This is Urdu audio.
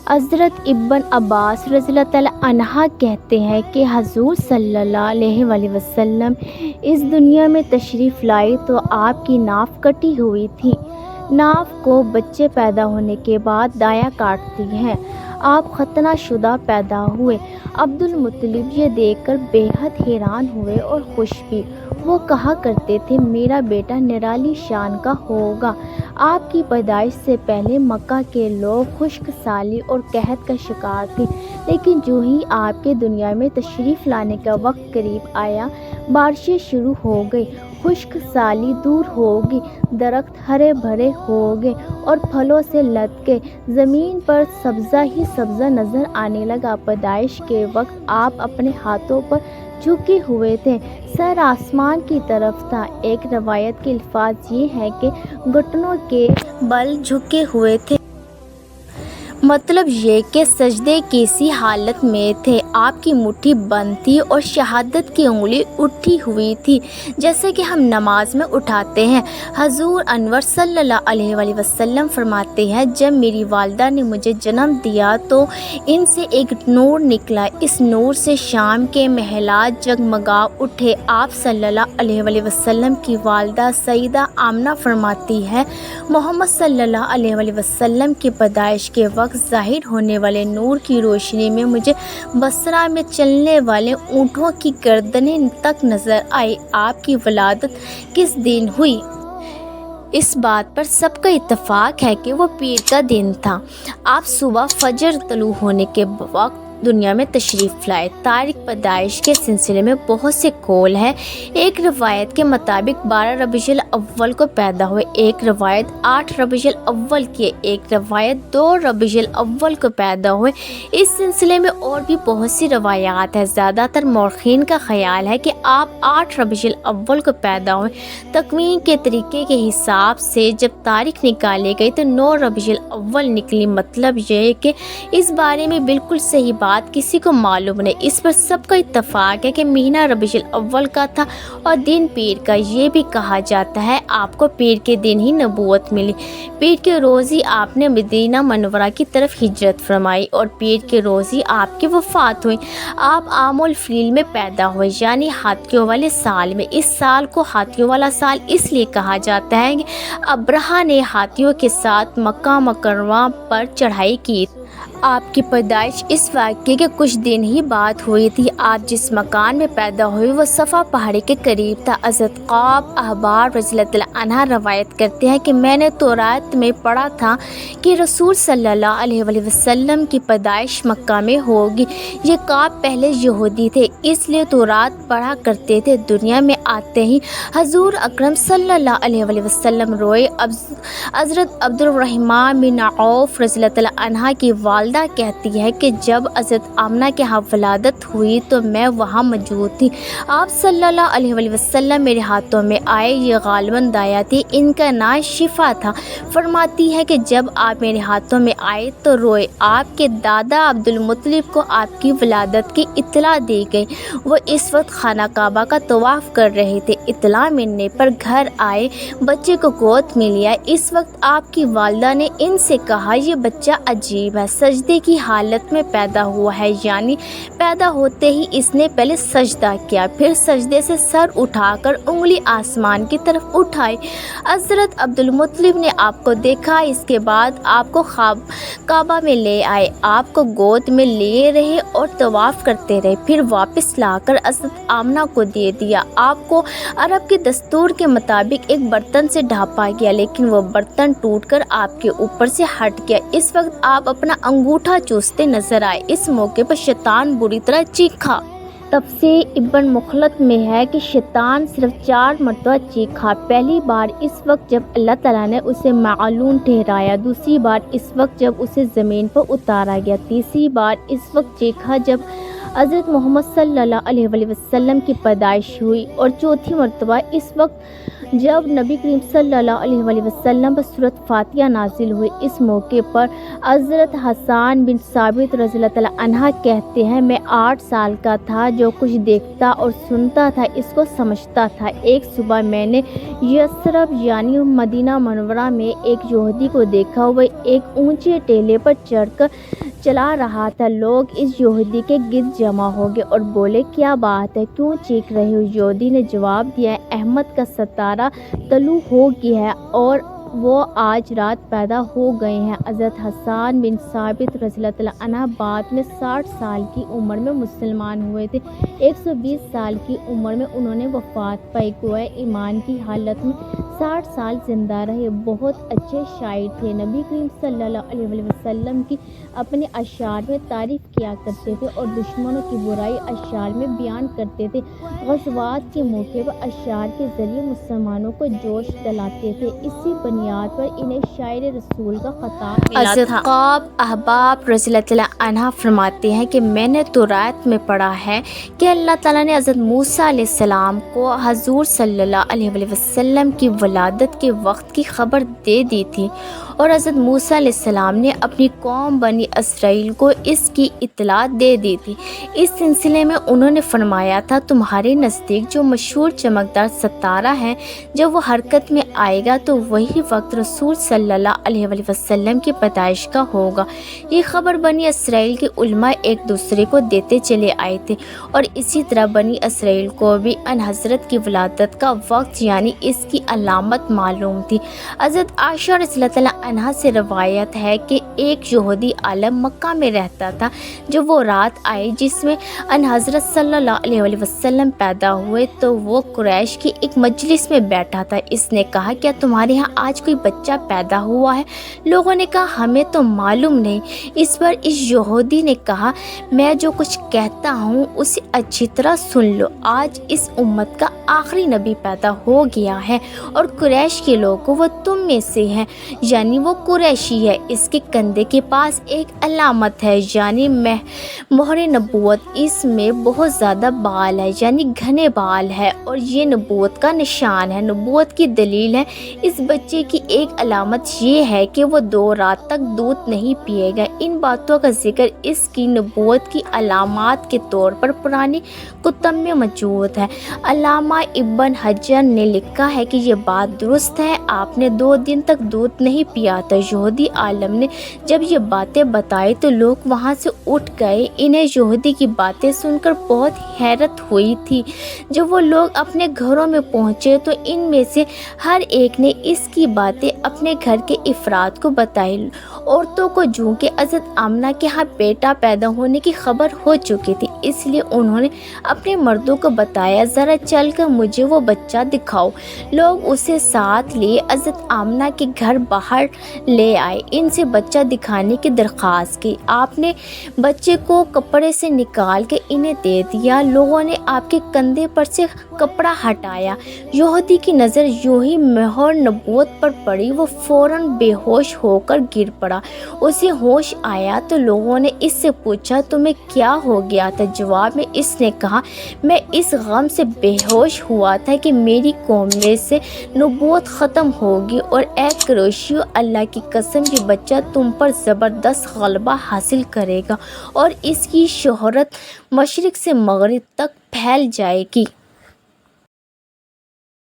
حضرت ابن عباس رضی اللہ تعالیٰ عنہ کہتے ہیں کہ حضور صلی اللہ علیہ وسلم اس دنیا میں تشریف لائے تو آپ کی ناف کٹی ہوئی تھی۔ ناف کو بچے پیدا ہونے کے بعد دایاں کاٹتی ہے۔ آپ ختنہ شدہ پیدا ہوئے۔ عبد المطلب یہ دیکھ کر بے حد حیران ہوئے اور خوش بھی۔ وہ کہا کرتے تھے میرا بیٹا نرالی شان کا ہوگا۔ آپ کی پیدائش سے پہلے مکہ کے لوگ خشک سالی اور قحط کا شکار تھے، لیکن جو ہی آپ کے دنیا میں تشریف لانے کا وقت قریب آیا، بارشیں شروع ہو گئی، خشک سالی دور ہوگی، درخت ہرے بھرے ہو گئے اور پھلوں سے لد گئے، زمین پر سبزہ ہی سبزہ نظر آنے لگا۔ پیدائش کے وقت آپ اپنے ہاتھوں پر جھکے ہوئے تھے، سر آسمان کی طرف تھا۔ ایک روایت کے الفاظ یہ ہے کہ گھٹنوں کے بل جھکے ہوئے تھے، مطلب یہ کہ سجدے کی سی حالت میں تھے۔ آپ کی مٹھی بند تھی اور شہادت کی انگلی اٹھی ہوئی تھی، جیسے کہ ہم نماز میں اٹھاتے ہیں۔ حضور انور صلی اللہ علیہ وسلم فرماتے ہیں جب میری والدہ نے مجھے جنم دیا تو ان سے ایک نور نکلا، اس نور سے شام کے محلات جگمگا اٹھے۔ آپ صلی اللہ علیہ وسلم کی والدہ سیدہ آمنہ فرماتی ہے محمد صلی اللہ علیہ وسلم کی پیدائش کے وقت ظاہر ہونے والے نور کی روشنی میں مجھے بصرہ میں چلنے والے اونٹوں کی گردنیں تک نظر آئی۔ آپ کی ولادت کس دن ہوئی؟ اس بات پر سب کا اتفاق ہے کہ وہ پیر کا دن تھا۔ آپ صبح فجر طلوع ہونے کے وقت دنیا میں تشریف لائے۔ تاریخ پیدائش کے سلسلے میں بہت سے قول ہیں۔ ایک روایت کے مطابق 12 ربیع الاول کو پیدا ہوئے، ایک روایت 8 ربیع الاول کی، ایک روایت 2 ربیع الاول کو پیدا ہوئے۔ اس سلسلے میں اور بھی بہت سی روایات ہیں۔ زیادہ تر مورخین کا خیال ہے کہ آپ 8 ربیع الاول کو پیدا ہوئے۔ تقویم کے طریقے کے حساب سے جب تاریخ نکالی گئی تو 9 ربیع الاول نکلی۔ مطلب یہ ہے کہ اس بارے میں بالکل صحیح بات کسی کو معلوم نہیں۔ اس پر سب کا اتفاق ہے کہ مہینہ ربیع الاول کا تھا اور دن پیر کا۔ یہ بھی کہا جاتا ہے آپ کو پیر کے دن ہی نبوت ملی۔ پیر کے روز ہی آپ نے مدینہ منورہ کی طرف ہجرت فرمائی اور پیر کے روز ہی آپ کی وفات ہوئی۔ آپ عام الفیل میں پیدا ہوئے، یعنی ہاتھیوں والے سال میں۔ اس سال کو ہاتھیوں والا سال اس لیے کہا جاتا ہے کہ ابرہہ نے ہاتھیوں کے ساتھ مکہ مکرمہ پر چڑھائی کی۔ آپ کی پیدائش اس واقعے کے کچھ دن ہی بعد ہوئی تھی۔ آپ جس مکان میں پیدا ہوئے وہ صفا پہاڑی کے قریب تھا۔ حضرت قعب احبار رضی اللہ عنہ روایت کرتے ہیں کہ میں نے تورات میں پڑھا تھا کہ رسول صلی اللہ علیہ وسلم کی پیدائش مکہ میں ہوگی۔ یہ قعب پہلے یہودی تھے، اس لیے تورات پڑھا کرتے تھے۔ دنیا میں آتے ہی حضور اکرم صلی اللہ علیہ وسلم روئے۔ حضرت عبد الرحمن بن عوف رضی اللہ عنہ کی والدہ کہتی ہے کہ جب حضرت آمنہ کے ہاں ولادت ہوئی تو میں وہاں موجود تھی۔ آپ صلی اللہ علیہ وسلم میرے ہاتھوں میں آئے، یہ غالباً دایا تھی، ان کا نام شفا تھا۔ فرماتی ہے کہ جب آپ میرے ہاتھوں میں آئے تو روئے۔ آپ کے دادا عبد المطلب کو آپ کی ولادت کی اطلاع دی گئی۔ وہ اس وقت خانہ کعبہ کا طواف کر رہے تھے۔ اطلاع ملنے پر گھر آئے، بچے کو گود میں لیا۔ اس وقت آپ کی والدہ نے ان سے کہا یہ بچہ عجیب ہے، سجدے کی حالت میں پیدا ہوا ہے، یعنی پیدا ہوتے ہی اس نے پہلے سجدہ کیا، پھر سجدے سے سر اٹھا کر انگلی آسمان کی طرف اٹھائی۔ حضرت عبد المطلب نے آپ کو دیکھا، اس کے بعد آپ کو کعبہ میں لے آئے، آپ کو گود میں لیے رہے اور طواف کرتے رہے، پھر واپس لا کر حضرت آمنہ کو دے دیا۔ آپ کو عرب کے دستور کے مطابق ایک برتن سے ڈھانپا گیا، لیکن وہ برتن ٹوٹ کر آپ کے اوپر سے ہٹ گیا۔ اس وقت آپ اپنا انگوٹھا چوستے نظر آئے۔ اس موقع پر شیطان بری طرح چیخا۔ تفسیر ابن مخلد میں ہے کہ شیطان صرف 4 مرتبہ چیخا۔ پہلی بار اس وقت جب اللہ تعالیٰ نے اسے معلوم ٹھہرایا، دوسری بار اس وقت جب اسے زمین پر اتارا گیا، تیسری بار اس وقت چیخا جب حضرت محمد صلی اللہ علیہ وسلم کی پیدائش ہوئی، اور چوتھی مرتبہ اس وقت جب نبی کریم صلی اللہ علیہ وسلم پر سورۃ فاتحہ نازل ہوئی۔ اس موقع پر حضرت حسان بن ثابت رضی اللہ عنہ کہتے ہیں میں 8 سال کا تھا، جو کچھ دیکھتا اور سنتا تھا اس کو سمجھتا تھا۔ ایک صبح میں نے یثرب یعنی مدینہ منورہ میں ایک یہودی کو دیکھا، وہ ایک اونچے ٹیلے پر چلا رہا تھا، لوگ اس یہودی کے گرد جمع ہو گئے اور بولے، کیا بات ہے، کیوں چیخ رہے ہو؟ یہودی نے جواب دیا، احمد کا ستارہ طلوع ہو گیا ہے اور وہ آج رات پیدا ہو گئے ہیں۔ حضرت حسان بن ثابت رضی اللہ عنہ بعد میں 60 سال کی عمر میں مسلمان ہوئے تھے۔ 120 سال کی عمر میں انہوں نے وفات پائی۔ گویا ایمان کی حالت میں 60 سال زندہ رہے۔ بہت اچھے شاعر تھے۔ نبی کریم صلی اللہ علیہ وسلم کی اپنے اشعار میں تعریف کیا کرتے تھے اور دشمنوں کی برائی اشعار میں بیان کرتے تھے۔ غزوات کے موقع پر اشعار کے ذریعے مسلمانوں کو جوش دلاتے تھے۔ اسی بنیاد پر انہیں شاعر رسول کا خطاب ملا تھا۔ حضرت قعب احباب رضی اللہ عنہ فرماتے ہیں کہ میں نے توراۃ میں پڑھا ہے کہ اللہ تعالیٰ نے حضرت موسیٰ علیہ السلام کو حضور صلی اللہ علیہ وسلم کی ولادت کے وقت کی خبر دے دی تھی، اور حضرت موسیٰ علیہ السلام نے اپنی قوم بنی اسرائیل کو اس کی اطلاع دے دی تھی۔ اس سلسلے میں انہوں نے فرمایا تھا، تمہارے نزدیک جو مشہور چمکدار ستارہ ہے، جب وہ حرکت میں آئے گا تو وہی وقت رسول صلی اللہ علیہ وسلم کی پیدائش کا ہوگا۔ یہ خبر بنی اسرائیل کے علماء ایک دوسرے کو دیتے چلے آئے تھے، اور اسی طرح بنی اسرائیل کو بھی ان حضرت کی ولادت کا وقت یعنی اس کی علامت معلوم تھی۔ حضرت عائشہ رضی اللہ عنہا سے روایت ہے کہ ایک یہودی عالم مکہ میں رہتا تھا۔ جب وہ رات آئی جس میں ان حضرت صلی اللہ علیہ وسلم پیدا ہوئے تو وہ قریش کی ایک مجلس میں بیٹھا تھا۔ اس نے کہا، کیا تمہارے ہاں آج کوئی بچہ پیدا ہوا ہے؟ لوگوں نے کہا، ہمیں تو معلوم نہیں۔ اس پر اس یہودی نے کہا، میں جو کچھ کہتا ہوں اسے اچھی طرح سن لو۔ آج اس امت کا آخری نبی پیدا ہو گیا ہے، اور قریش کے لوگوں وہ تم میں سے ہیں، یعنی وہ قریشی ہے۔ اس کے کندھے کے پاس ایک علامت ہے، یعنی مہر نبوت۔ اس میں بہت زیادہ بال ہے، یعنی گھنے بال ہے، اور یہ نبوت کا نشان ہے، نبوت کی دلیل ہے۔ اس بچے کی ایک علامت یہ ہے کہ وہ 2 رات تک دودھ نہیں پیے گا۔ ان باتوں کا ذکر اس کی نبوت کی علامات کے طور پر پرانی کتب میں موجود ہے۔ علامہ ابن حجر نے لکھا ہے کہ یہ بات درست ہے، آپ نے 2 دن تک دودھ نہیں پیا تھا۔ یہودی عالم نے جب یہ باتیں بتائی تو لوگ وہاں سے اٹھ گئے۔ انہیں یہودی کی باتیں سن کر بہت حیرت ہوئی تھی۔ جب وہ لوگ اپنے گھروں میں پہنچے تو ان میں سے ہر ایک نے اس کی باتیں اپنے گھر کے افراد کو بتائی۔ عورتوں کو جوں کہ حضرت آمنہ کے ہاں بیٹا پیدا ہونے کی خبر ہو چکی تھی، اس لیے انہوں نے اپنے مردوں کو بتایا، ذرا چل کر مجھے وہ بچہ دکھاؤ۔ لوگ اسے ساتھ لیے حضرت آمنہ کے گھر باہر لے آئے، ان سے بچہ دکھانے کی درخواست کی۔ آپ نے بچے کو کپڑے سے نکال کے انہیں دے دیا۔ لوگوں نے آپ کے کندھے پر سے کپڑا ہٹایا۔ یہودی کی نظر یوں ہی مہر نبوت پر پڑی، وہ فوراً بے ہوش ہو کر گر پڑا۔ اسے ہوش آیا تو لوگوں نے اس سے پوچھا، تمہیں کیا ہو گیا تھا؟ جواب میں اس نے کہا، میں اس غم سے بے ہوش ہوا تھا کہ میری قوم میں سے نبوت ختم ہوگی، اور اے قریشیو، اللہ کی قسم یہ بچہ تم پر زبردست غلبہ حاصل کرے گا اور اس کی شہرت مشرق سے مغرب تک پھیل جائے گی۔